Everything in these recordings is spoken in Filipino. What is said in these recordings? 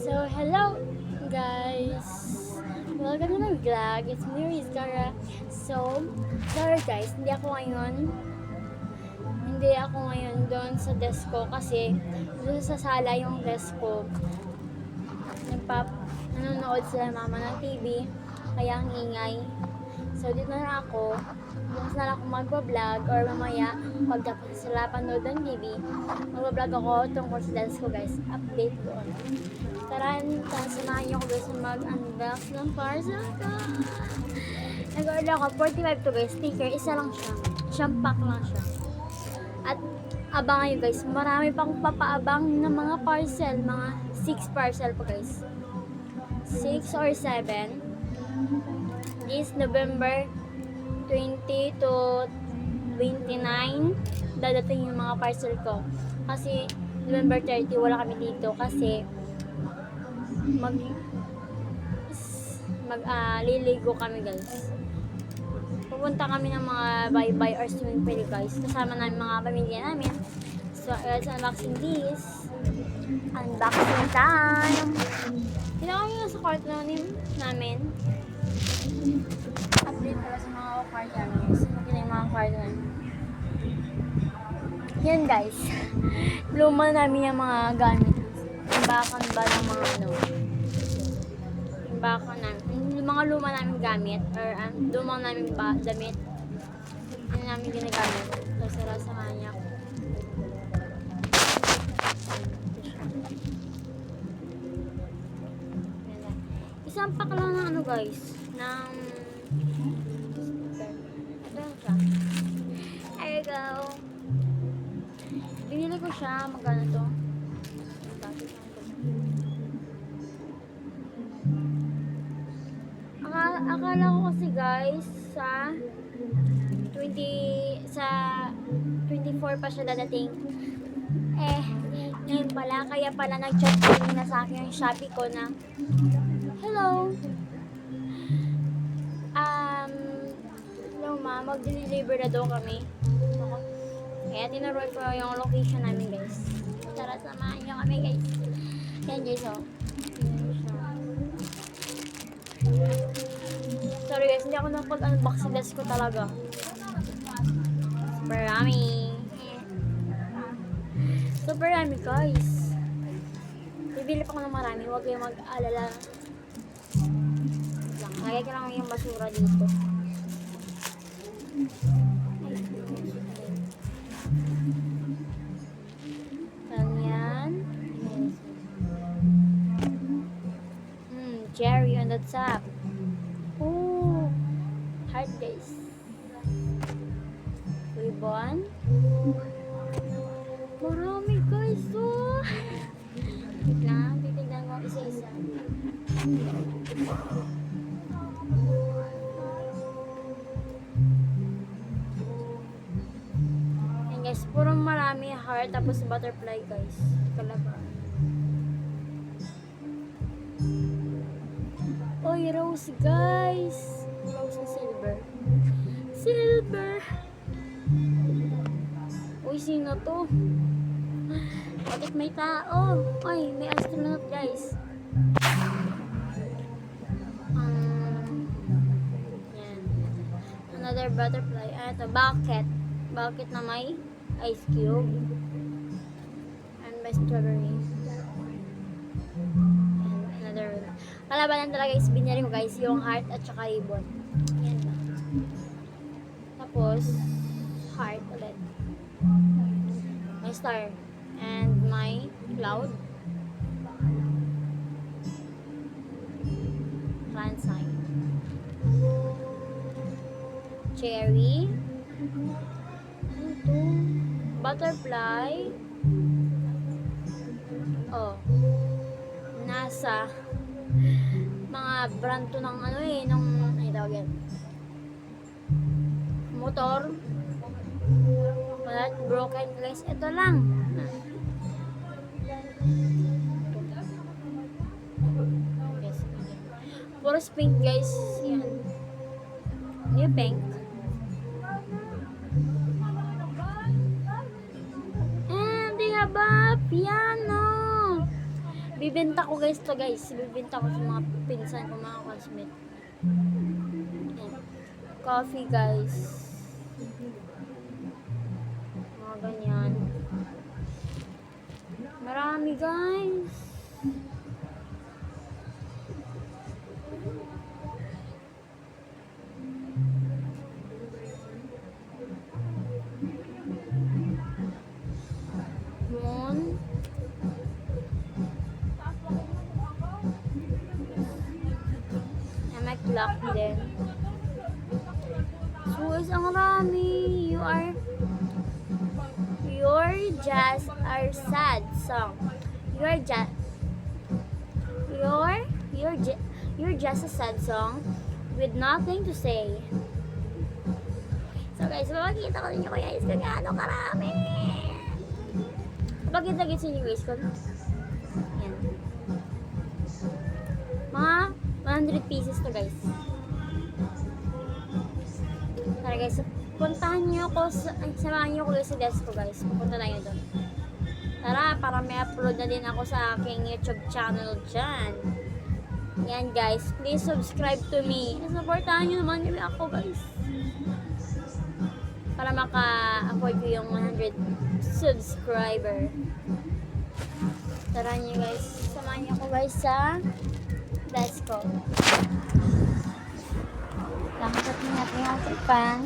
So, hello guys! Welcome to my vlog. It's me, Rizkara. So, sorry guys, hindi ako ngayon doon sa desk ko kasi doon sa sala yung desk ko. Nagpap nanonood sila mama ng TV, kaya ang ingay. So, dito na ako. Bukas na lang ako magpa-vlog or mamaya pagtapos sila panood ng TV, magpa-vlog ako tungkol sa desk ko guys. Update doon. Tara, samahan niyo ako guys na mag-unbox ng parcel ko. Nag-order ako, 45 to guys, sticker, isa lang siya. Siyang pack lang siya. At abangan nyo guys, marami pang papaabang ng mga parcel, mga 6 parcel po guys. 6 or 7. This November 20 to 29, dadating yung mga parcel ko. Kasi November 30, wala kami dito kasi liligo kami guys. Pupunta kami ng mga bye-bye or swimming pool guys. Kasama namin mga pamilya namin. So, let's unboxing this. Unboxing time! Tinawag nyo sa cart namin. Update pala sa mga cart namin guys. Hindi yung mga cart namin. Yan guys. Luma namin yung mga gamit. Imbakan ba ng mga imbakan namin. Yung mga luma namin gamit or lumang namin damit. Yan namin ginagamit. So, sara sa kanya ko. Isang pack lang ng guys. Ng ito siya. There you go. Binili ko siya. Magkano to? Akala ko kasi guys sa 24 pa siya dadating. Ngayon pala, kaya pala nag-chat na sa akin yung Shopee ko na hello ma, mag-deliver na daw kami. Kaya tinuruan ko yung location namin guys. Tara, samahan nyo kami guys. Yan guys Sorry guys, hindi ako napag-unbox sa desk ko talaga. Super yummy. Super yummy guys. Bibili pa ko ng marami, huwag kayong mag-alala. Lagay ko lang yung basura dito. Ganyan. Cherry on the top. Oh, heart guys. Ribbon. Marami guys. Oh. Wait lang, titignan ko isa-isa. Ayan guys, puro marami heart tapos butterfly guys. Kalaban. Oy, rose guys. Rose na silver. Silver. Uy, sino to? Bakit may tao? Oy, may astronaut guys. Yan. Another butterfly. Ito, bucket. Bucket na may ice cube. And may strawberry. Kalabanan talaga is binili ko guys yung heart at saka ribbon. Yan lang. Tapos heart ulit. May star and my cloud. Fan sign. Cherry. Ito. Butterfly. Oh. NASA. Mga brand to ng nung tawag yan, motor. Wala, broken guys. Ito lang. Yes. Puro pink guys. Yan. New pink. And they have a piano. Bibenta ko guys to guys. Bibenta ko sa mga pinsan ko, mga classmate. Ayan. Coffee guys. Mga ganyan. Marami guys. Yun. May clock din. So guys, ang rami. You're just our sad song. You're just a sad song with nothing to say. So guys, mapakita ko ninyo guys kung gaano karami. Mapakita guys yung waist ko. Yan. Mga 100 pieces to guys. Tara guys, puntahan nyo ako, samahan nyo ko guys sa desk ko guys. Pupunta tayo doon. Tara, para may upload na din ako sa aking YouTube channel dyan. Yan guys, please subscribe to me. Supportahan nyo naman kami ako guys. Para maka-afford ko yung 100 subscriber. Tara nyo guys, samahan nyo ako guys sa desk ko. Lakot na natin yung outfit pa.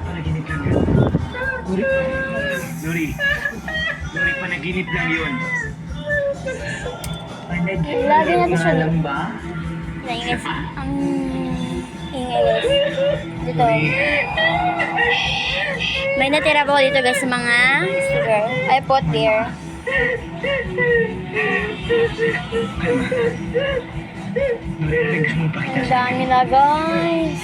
Panaginip lang yun. Lori, panaginip lang yun. Lagi natin siya. Alam ba? Ingay guys. Ingay guys. Dito. May natira pa ko dito guys sa mga sticker. I put there. Ang dami na guys.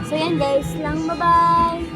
So yan guys lang. Bye bye.